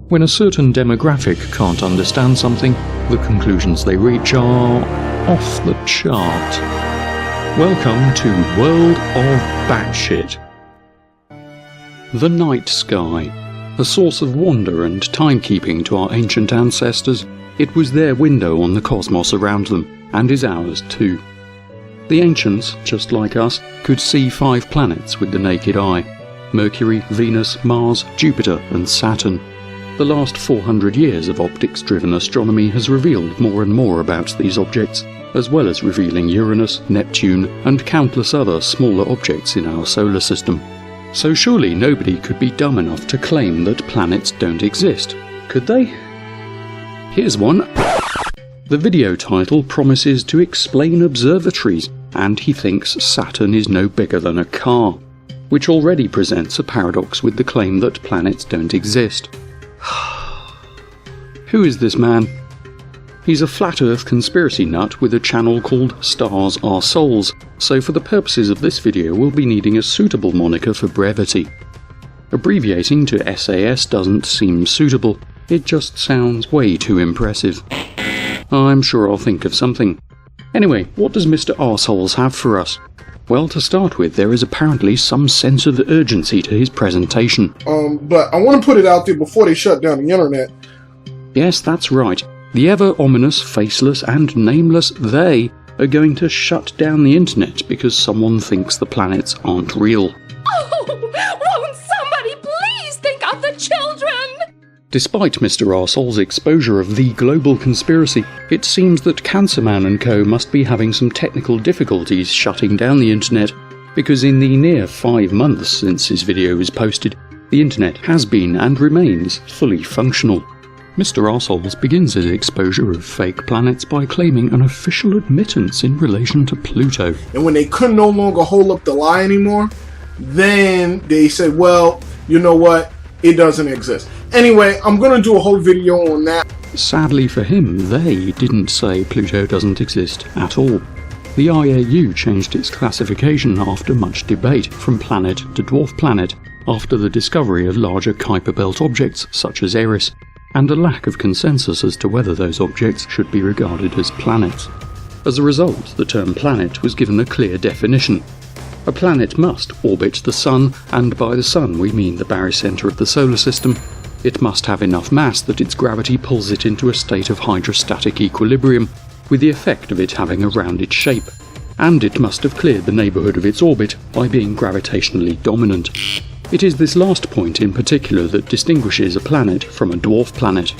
When a certain demographic can't understand something, the conclusions they reach are off the chart. Welcome to World of Batshit. The night sky. A source of wonder and timekeeping to our ancient ancestors, it was their window on the cosmos around them, and is ours too. The ancients, just like us, could see 5 planets with the naked eye: Mercury, Venus, Mars, Jupiter and Saturn. The last 400 years of optics-driven astronomy has revealed more and more about these objects, as well as revealing Uranus, Neptune and countless other smaller objects in our solar system. So surely nobody could be dumb enough to claim that planets don't exist, could they? Here's one. The video title promises to explain observatories, and he thinks Saturn is no bigger than a car, which already presents a paradox with the claim that planets don't exist. Who is this man? He's a flat Earth conspiracy nut with a channel called Stars Are Souls, so for the purposes of this video we'll be needing a suitable moniker for brevity. Abbreviating to SAS doesn't seem suitable, it just sounds way too impressive. I'm sure I'll think of something. Anyway, what does Mr. Arseholes have for us? Well, to start with, there is apparently some sense of urgency to his presentation. But I want to put it out there before they shut down the internet. Yes, that's right. The ever-ominous, faceless and nameless they are going to shut down the internet because someone thinks the planets aren't real. Oh, won't somebody please think of the children? Despite Mr. Arsehole's exposure of the global conspiracy, it seems that Cancerman and Co. must be having some technical difficulties shutting down the internet, because in the near 5 months since his video was posted, the internet has been and remains fully functional. Mr. Arseholes begins his exposure of fake planets by claiming an official admittance in relation to Pluto. And when they could no longer hold up the lie anymore, then they said, well, you know what, it doesn't exist. Anyway, I'm going to do a whole video on that. Sadly for him, they didn't say Pluto doesn't exist at all. The IAU changed its classification after much debate from planet to dwarf planet after the discovery of larger Kuiper Belt objects such as Eris, and a lack of consensus as to whether those objects should be regarded as planets. As a result, the term planet was given a clear definition. A planet must orbit the Sun, and by the Sun we mean the barycenter of the solar system. It must have enough mass that its gravity pulls it into a state of hydrostatic equilibrium, with the effect of it having a rounded shape. And it must have cleared the neighbourhood of its orbit by being gravitationally dominant. It is this last point in particular that distinguishes a planet from a dwarf planet.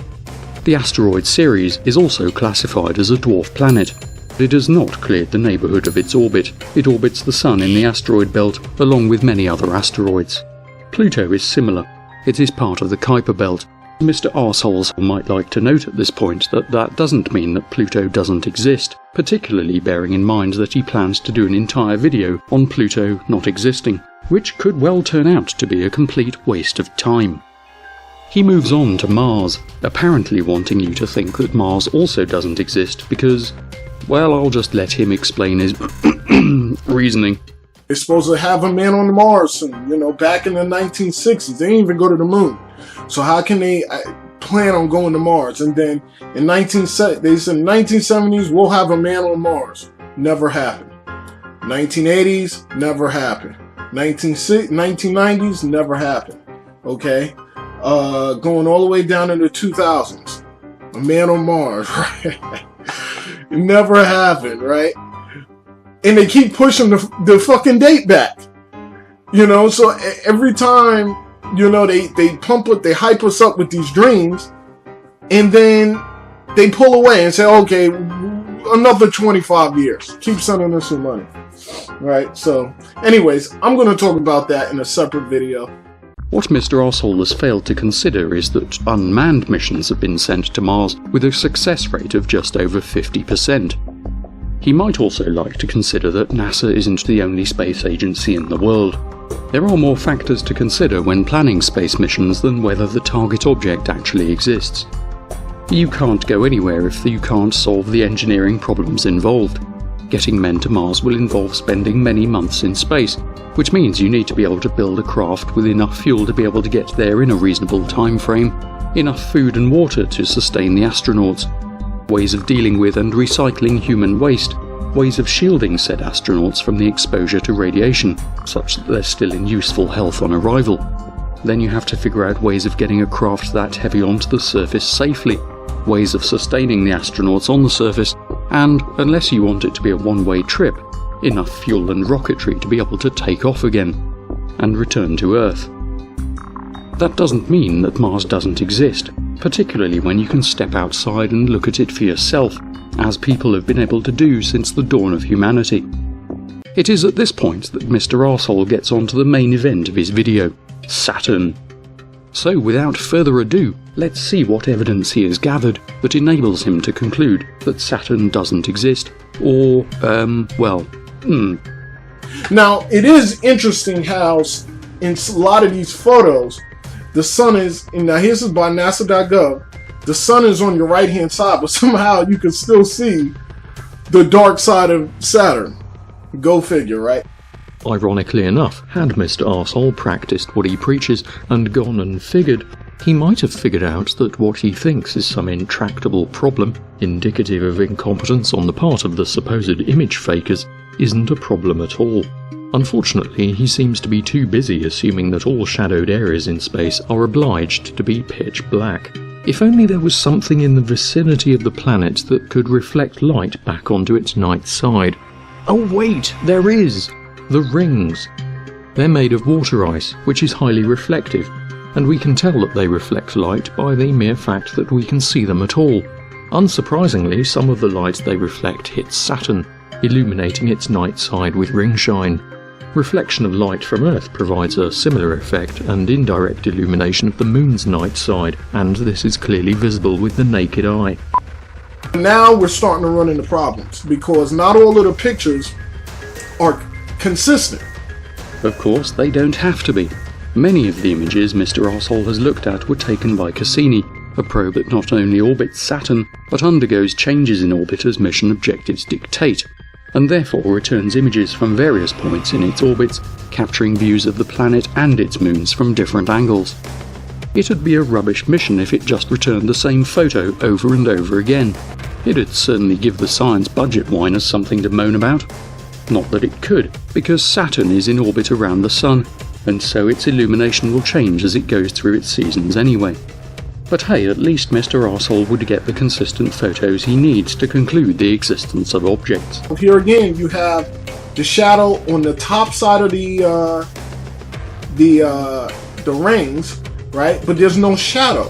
The asteroid Ceres is also classified as a dwarf planet, but it has not cleared the neighbourhood of its orbit. It orbits the Sun in the asteroid belt, along with many other asteroids. Pluto is similar. It is part of the Kuiper Belt. Mr. Arseholes might like to note at this point that that doesn't mean that Pluto doesn't exist, particularly bearing in mind that he plans to do an entire video on Pluto not existing, which could well turn out to be a complete waste of time. He moves on to Mars, apparently wanting you to think that Mars also doesn't exist because, well, I'll just let him explain his reasoning. They're supposed to have a man on Mars soon, back in the 1960s. They didn't even go to the moon. So how can they plan on going to Mars? And then they said in the 1970s, we'll have a man on Mars. Never happened. 1980s, never happened. 1990s, never happened. Okay? Going all the way down into the 2000s. A man on Mars, right? It never happened, right? And they keep pushing the fucking date back. So every time, they pump it, they hype us up with these dreams, and then they pull away and say, okay, another 25 years. Keep sending us some money. Right? So, anyways, I'm going to talk about that in a separate video. What Mr. Arseholes has failed to consider is that unmanned missions have been sent to Mars with a success rate of just over 50%. He might also like to consider that NASA isn't the only space agency in the world. There are more factors to consider when planning space missions than whether the target object actually exists. You can't go anywhere if you can't solve the engineering problems involved. Getting men to Mars will involve spending many months in space, which means you need to be able to build a craft with enough fuel to be able to get there in a reasonable time frame. enough food and water to sustain the astronauts, ways of dealing with and recycling human waste, ways of shielding said astronauts from the exposure to radiation, such that they're still in useful health on arrival. Then you have to figure out ways of getting a craft that heavy onto the surface safely, ways of sustaining the astronauts on the surface, and, unless you want it to be a one-way trip, enough fuel and rocketry to be able to take off again, and return to Earth. That doesn't mean that Mars doesn't exist, particularly when you can step outside and look at it for yourself, as people have been able to do since the dawn of humanity. It is at this point that Mr. Arsehole gets onto the main event of his video, Saturn. So without further ado, let's see what evidence he has gathered that enables him to conclude that Saturn doesn't exist, or, Now, it is interesting how in a lot of these photos, the sun is, and now this is by NASA.gov, the sun is on your right-hand side, but somehow you can still see the dark side of Saturn. Go figure, right? Ironically enough, had Mr. Arsehole practiced what he preaches and gone and figured, he might have figured out that what he thinks is some intractable problem, indicative of incompetence on the part of the supposed image fakers, isn't a problem at all. Unfortunately, he seems to be too busy assuming that all shadowed areas in space are obliged to be pitch black. If only there was something in the vicinity of the planet that could reflect light back onto its night side. Oh wait, there is! The rings. They're made of water ice, which is highly reflective, and we can tell that they reflect light by the mere fact that we can see them at all. Unsurprisingly, some of the light they reflect hits Saturn, illuminating its night side with ring shine. Reflection of light from Earth provides a similar effect and indirect illumination of the Moon's night side, and this is clearly visible with the naked eye. Now we're starting to run into problems, because not all of the pictures are consistent. Of course, they don't have to be. Many of the images Mr. Arsehole has looked at were taken by Cassini, a probe that not only orbits Saturn, but undergoes changes in orbit as mission objectives dictate, and therefore returns images from various points in its orbits, capturing views of the planet and its moons from different angles. It'd be a rubbish mission if it just returned the same photo over and over again. It'd certainly give the science budget whiners something to moan about. Not that it could, because Saturn is in orbit around the Sun, and so its illumination will change as it goes through its seasons anyway. But hey, at least Mr. Arsehole would get the consistent photos he needs to conclude the existence of objects. Here again, you have the shadow on the top side of the rings, right? But there's no shadow.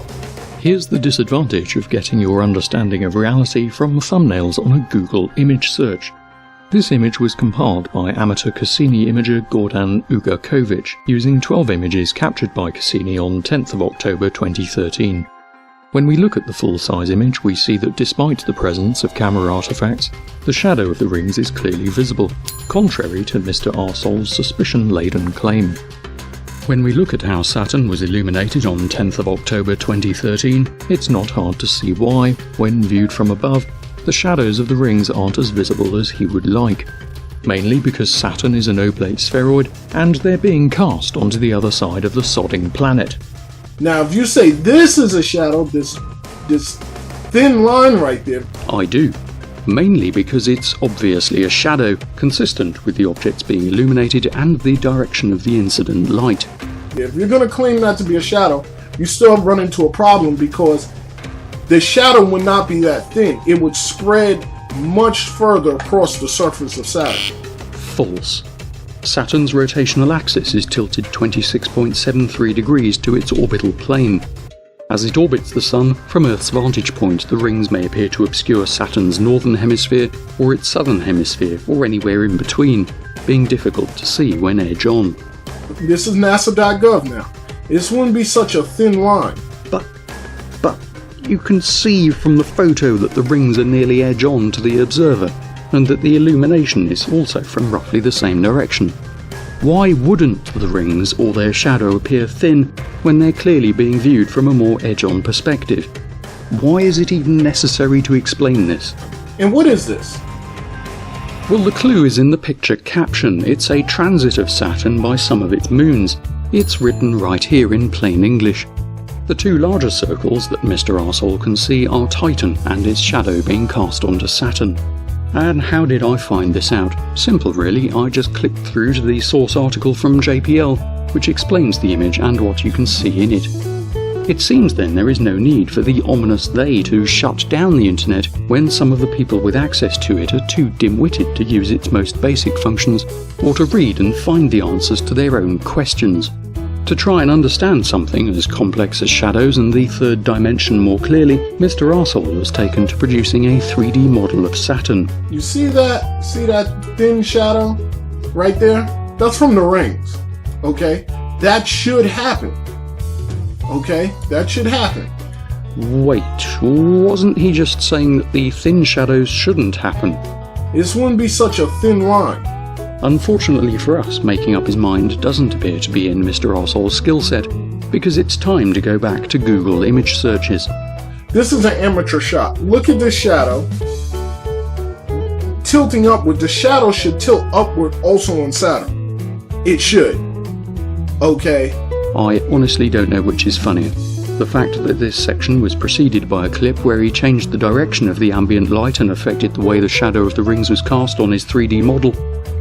Here's the disadvantage of getting your understanding of reality from thumbnails on a Google image search. This image was compiled by amateur Cassini imager Gordan Ugarkovich using 12 images captured by Cassini on 10th of October 2013. When we look at the full-size image, we see that despite the presence of camera artifacts, the shadow of the rings is clearly visible, contrary to Mr. Arsehole's suspicion-laden claim. When we look at how Saturn was illuminated on 10th of October 2013, it's not hard to see why, when viewed from above, the shadows of the rings aren't as visible as he would like, mainly because Saturn is an oblate spheroid and they're being cast onto the other side of the sodding planet. Now, if you say this is a shadow, this thin line right there... I do, mainly because it's obviously a shadow, consistent with the objects being illuminated and the direction of the incident light. If you're going to claim that to be a shadow, you still run into a problem because the shadow would not be that thin. It would spread much further across the surface of Saturn. False. Saturn's rotational axis is tilted 26.73 degrees to its orbital plane. As it orbits the Sun, from Earth's vantage point, the rings may appear to obscure Saturn's northern hemisphere or its southern hemisphere, or anywhere in between, being difficult to see when edge on. This is NASA.gov now. This wouldn't be such a thin line. But you can see from the photo that the rings are nearly edge on to the observer, and that the illumination is also from roughly the same direction. Why wouldn't the rings or their shadow appear thin when they're clearly being viewed from a more edge-on perspective? Why is it even necessary to explain this? And what is this? Well, the clue is in the picture caption. It's a transit of Saturn by some of its moons. It's written right here in plain English. The two larger circles that Mr. Arsehole can see are Titan and its shadow being cast onto Saturn. And how did I find this out? Simple really, I just clicked through to the source article from JPL, which explains the image and what you can see in it. It seems then there is no need for the ominous they to shut down the internet when some of the people with access to it are too dim-witted to use its most basic functions, or to read and find the answers to their own questions. To try and understand something as complex as shadows and the third dimension more clearly, Mr. Arsehole has taken to producing a 3D model of Saturn. You see that? See that thin shadow right there? That's from the rings. Okay? That should happen. Okay? That should happen. Wait, wasn't he just saying that the thin shadows shouldn't happen? This wouldn't be such a thin line. Unfortunately for us, making up his mind doesn't appear to be in Mr. Arsehole's skill set, because it's time to go back to Google image searches. This is an amateur shot. Look at this shadow. Tilting upward, the shadow should tilt upward also on Saturn. It should. Okay. I honestly don't know which is funnier. The fact that this section was preceded by a clip where he changed the direction of the ambient light and affected the way the shadow of the rings was cast on his 3D model,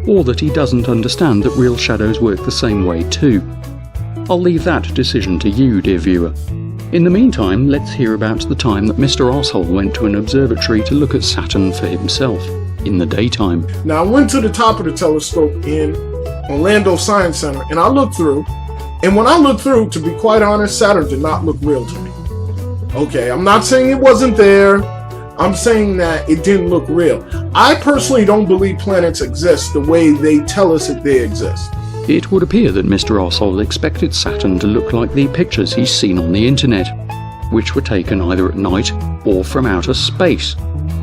or that he doesn't understand that real shadows work the same way too. I'll leave that decision to you, dear viewer. In the meantime, let's hear about the time that Mr. Arsehole went to an observatory to look at Saturn for himself, in the daytime. Now I went to the top of the telescope in Orlando Science Center and I looked through, and when I looked through, to be quite honest, Saturn did not look real to me. Okay, I'm not saying it wasn't there, I'm saying that it didn't look real. I personally don't believe planets exist the way they tell us that they exist. It would appear that Mr. Arsehole expected Saturn to look like the pictures he's seen on the internet, which were taken either at night or from outer space,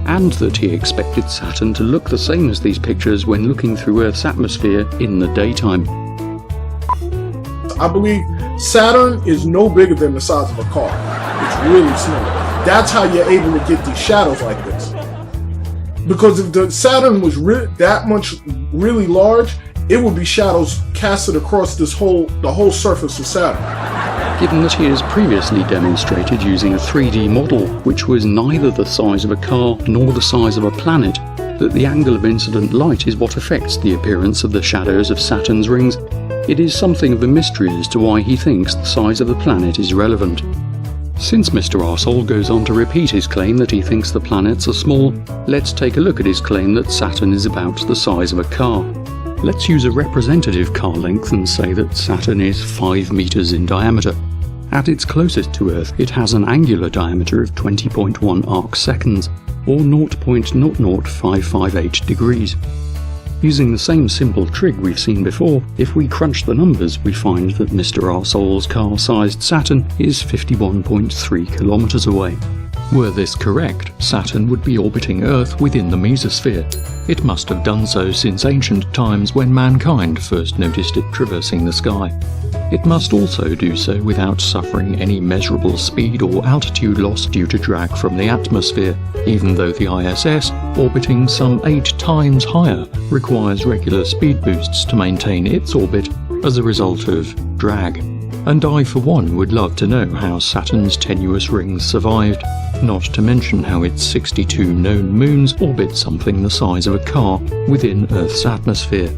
and that he expected Saturn to look the same as these pictures when looking through Earth's atmosphere in the daytime. I believe Saturn is no bigger than the size of a car. It's really small. That's how you're able to get these shadows like this. Because if the Saturn was that much really large, it would be shadows casted across the whole surface of Saturn. Given that he has previously demonstrated using a 3D model which was neither the size of a car nor the size of a planet, that the angle of incident light is what affects the appearance of the shadows of Saturn's rings, it is something of a mystery as to why he thinks the size of the planet is relevant. Since Mr. Arsehole goes on to repeat his claim that he thinks the planets are small, let's take a look at his claim that Saturn is about the size of a car. Let's use a representative car length and say that Saturn is 5 meters in diameter. At its closest to Earth, it has an angular diameter of 20.1 arcseconds, or 0.00558 degrees. Using the same simple trig we've seen before, if we crunch the numbers, we find that Mr. Arsehole's car-sized Saturn is 51.3 kilometers away. Were this correct, Saturn would be orbiting Earth within the mesosphere. It must have done so since ancient times when mankind first noticed it traversing the sky. It must also do so without suffering any measurable speed or altitude loss due to drag from the atmosphere, even though the ISS, orbiting some 8 times higher, requires regular speed boosts to maintain its orbit as a result of drag. And I for one would love to know how Saturn's tenuous rings survived, not to mention how its 62 known moons orbit something the size of a car within Earth's atmosphere.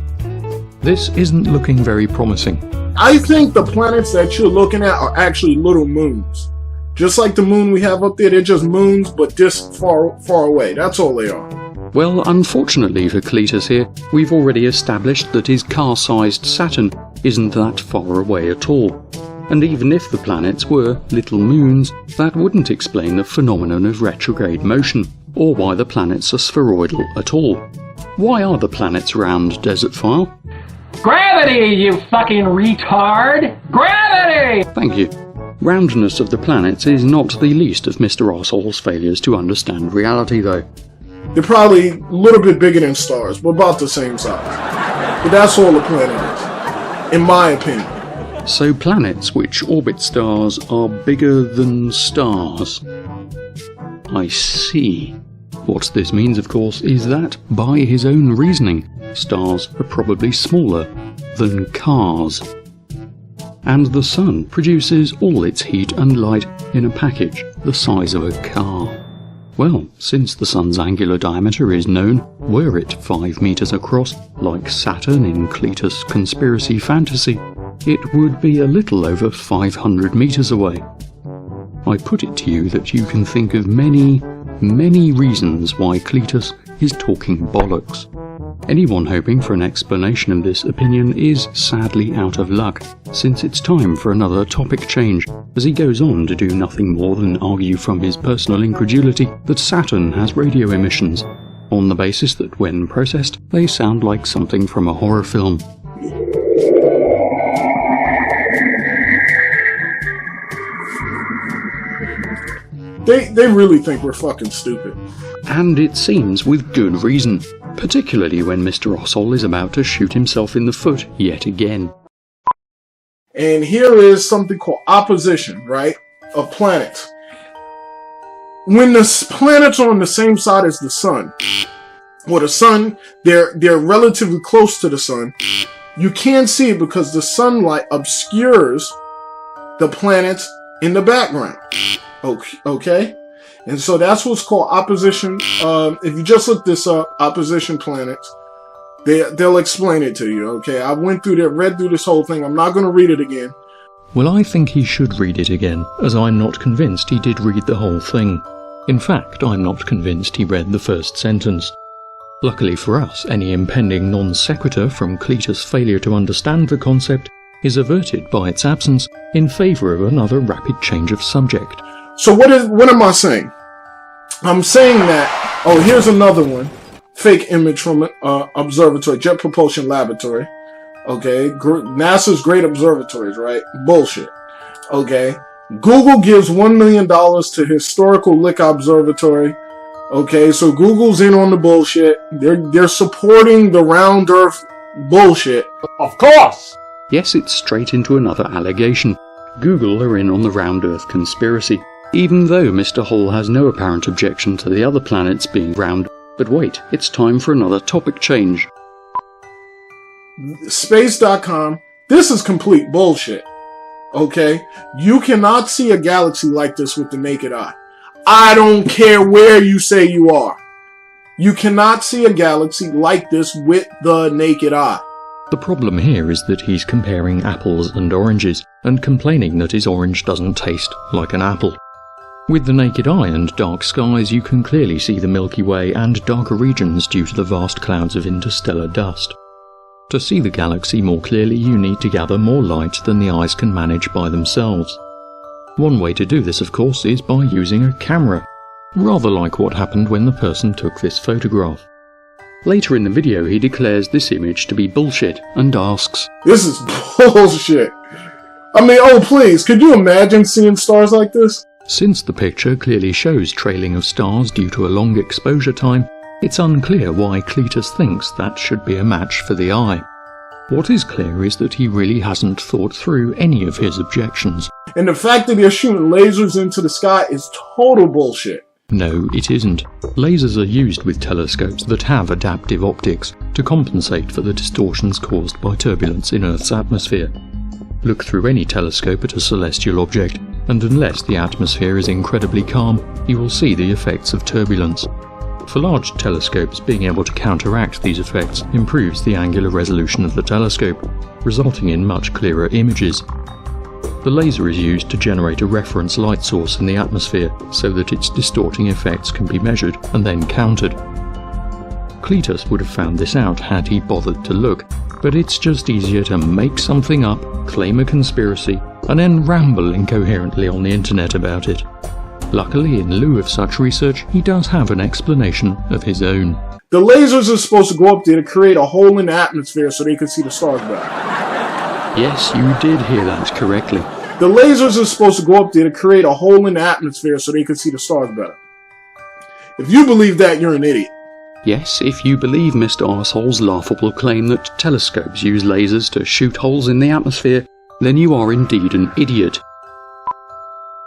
This isn't looking very promising. I think the planets that you're looking at are actually little moons. Just like the moon we have up there, they're just moons, but this far away. That's all they are. Well, unfortunately for Cletus here, we've already established that his car-sized Saturn isn't that far away at all. And even if the planets were little moons, that wouldn't explain the phenomenon of retrograde motion, or why the planets are spheroidal at all. Why are the planets round, Desert File? Gravity, you fucking retard! Gravity! Thank you. Roundness of the planets is not the least of Mr. Arsehole's failures to understand reality, though. They're probably a little bit bigger than stars, but about the same size. But that's all a planet is, in my opinion. So planets which orbit stars are bigger than stars. I see. What this means, of course, is that, by his own reasoning, stars are probably smaller than cars. and the Sun produces all its heat and light in a package the size of a car. Well, since the Sun's angular diameter is known, were it 5 meters across, like Saturn in Cletus' conspiracy fantasy, it would be a little over 500 meters away. I put it to you that you can think of many, many reasons why Cletus is talking bollocks. Anyone hoping for an explanation of this opinion is sadly out of luck, since it's time for another topic change, as he goes on to do nothing more than argue from his personal incredulity that Saturn has radio emissions, on the basis that when processed, they sound like something from a horror film. They really think we're fucking stupid. And it seems with good reason, particularly when Mr. Ossol is about to shoot himself in the foot yet again. And here is something called opposition, right, of planets. When the planets are on the same side as the Sun, or the Sun, they're relatively close to the Sun, you can't see it because the sunlight obscures the planets in the background. Okay? And so that's what's called opposition. If you just look this up, opposition planets, they'll explain it to you, okay? I read through this whole thing. I'm not going to read it again. Well, I think he should read it again, as I'm not convinced he did read the whole thing. In fact, I'm not convinced he read the first sentence. Luckily for us, any impending non sequitur from Cletus' failure to understand the concept is averted by its absence in favour of another rapid change of subject. So what am I saying? I'm saying that, oh, here's another one. Fake image from Observatory, Jet Propulsion Laboratory. Okay, NASA's great observatories, right? Bullshit. Okay, Google gives $1 million to Historical Lick Observatory. Okay, so Google's in on the bullshit. They're supporting the round Earth bullshit. Of course! Yes, it's straight into another allegation. Google are in on the round Earth conspiracy, even though Mr. Hall has no apparent objection to the other planets being round. But wait, it's time for another topic change. Space.com, this is complete bullshit. Okay? You cannot see a galaxy like this with the naked eye. I don't care where you say you are. You cannot see a galaxy like this with the naked eye. The problem here is that he's comparing apples and oranges, and complaining that his orange doesn't taste like an apple. With the naked eye and dark skies, you can clearly see the Milky Way and darker regions due to the vast clouds of interstellar dust. To see the galaxy more clearly, you need to gather more light than the eyes can manage by themselves. One way to do this, of course, is by using a camera, rather like what happened when the person took this photograph. Later in the video, he declares this image to be bullshit and asks, "This is bullshit. I mean, oh please, could you imagine seeing stars like this?" Since the picture clearly shows trailing of stars due to a long exposure time, it's unclear why Cletus thinks that should be a match for the eye. What is clear is that he really hasn't thought through any of his objections. And the fact that they're shooting lasers into the sky is total bullshit. No, it isn't. Lasers are used with telescopes that have adaptive optics to compensate for the distortions caused by turbulence in Earth's atmosphere. Look through any telescope at a celestial object, and unless the atmosphere is incredibly calm, you will see the effects of turbulence. For large telescopes, being able to counteract these effects improves the angular resolution of the telescope, resulting in much clearer images. The laser is used to generate a reference light source in the atmosphere so that its distorting effects can be measured and then countered. Cletus would have found this out had he bothered to look, but it's just easier to make something up, claim a conspiracy, and then ramble incoherently on the internet about it. Luckily, in lieu of such research, he does have an explanation of his own. The lasers are supposed to go up there to create a hole in the atmosphere so they can see the stars better. Yes, you did hear that correctly. The lasers are supposed to go up there to create a hole in the atmosphere so they can see the stars better. If you believe that, you're an idiot. Yes, if you believe Mr. Arsehole's laughable claim that telescopes use lasers to shoot holes in the atmosphere, then you are indeed an idiot.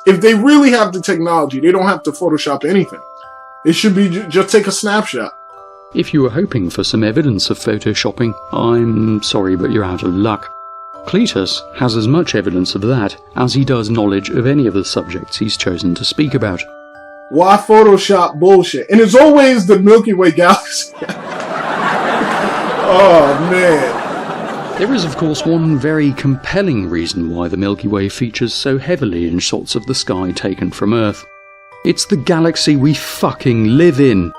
If they really have the technology, they don't have to Photoshop anything. It should be just take a snapshot. If you were hoping for some evidence of photoshopping, I'm sorry, but you're out of luck. Cletus has as much evidence of that as he does knowledge of any of the subjects he's chosen to speak about. Why Photoshop bullshit? And it's always the Milky Way galaxy. Oh, man. There is, of course, one very compelling reason why the Milky Way features so heavily in shots of the sky taken from Earth. It's the galaxy we fucking live in.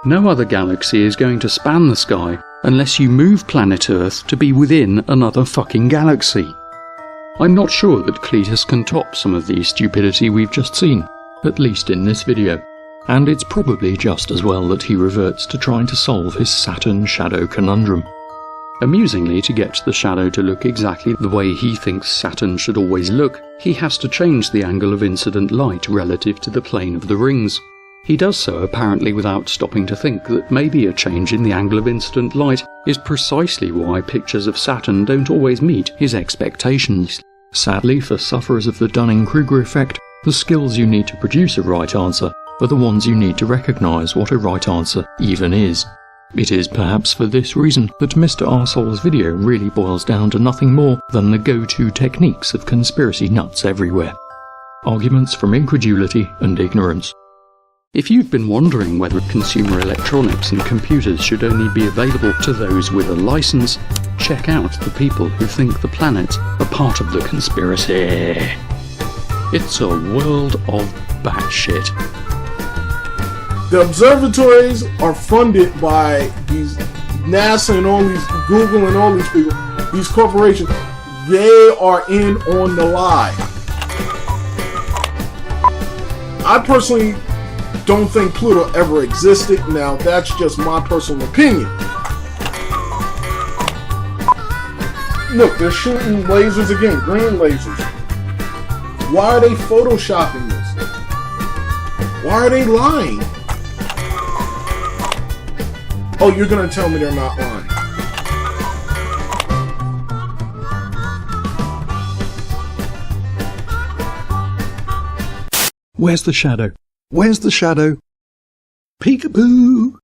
No other galaxy is going to span the sky unless you move planet Earth to be within another fucking galaxy. I'm not sure that Cletus can top some of the stupidity we've just seen, at least in this video, and it's probably just as well that he reverts to trying to solve his Saturn shadow conundrum. Amusingly, to get the shadow to look exactly the way he thinks Saturn should always look, he has to change the angle of incident light relative to the plane of the rings. He does so apparently without stopping to think that maybe a change in the angle of incident light is precisely why pictures of Saturn don't always meet his expectations. Sadly, for sufferers of the Dunning-Kruger effect, the skills you need to produce a right answer are the ones you need to recognise what a right answer even is. It is perhaps for this reason that Mr. Arsehole's video really boils down to nothing more than the go-to techniques of conspiracy nuts everywhere. Arguments from incredulity and ignorance. If you've been wondering whether consumer electronics and computers should only be available to those with a license, check out the people who think the planets are part of the conspiracy. It's a world of batshit. The observatories are funded by these NASA and all these Google and all these people, these corporations. They are in on the lie. I personally don't think Pluto ever existed. Now, that's just my personal opinion. Look, they're shooting lasers again, green lasers. Why are they photoshopping this? Why are they lying? Oh, you're gonna tell me they're not lying. Where's the shadow? Where's the shadow? Peekaboo!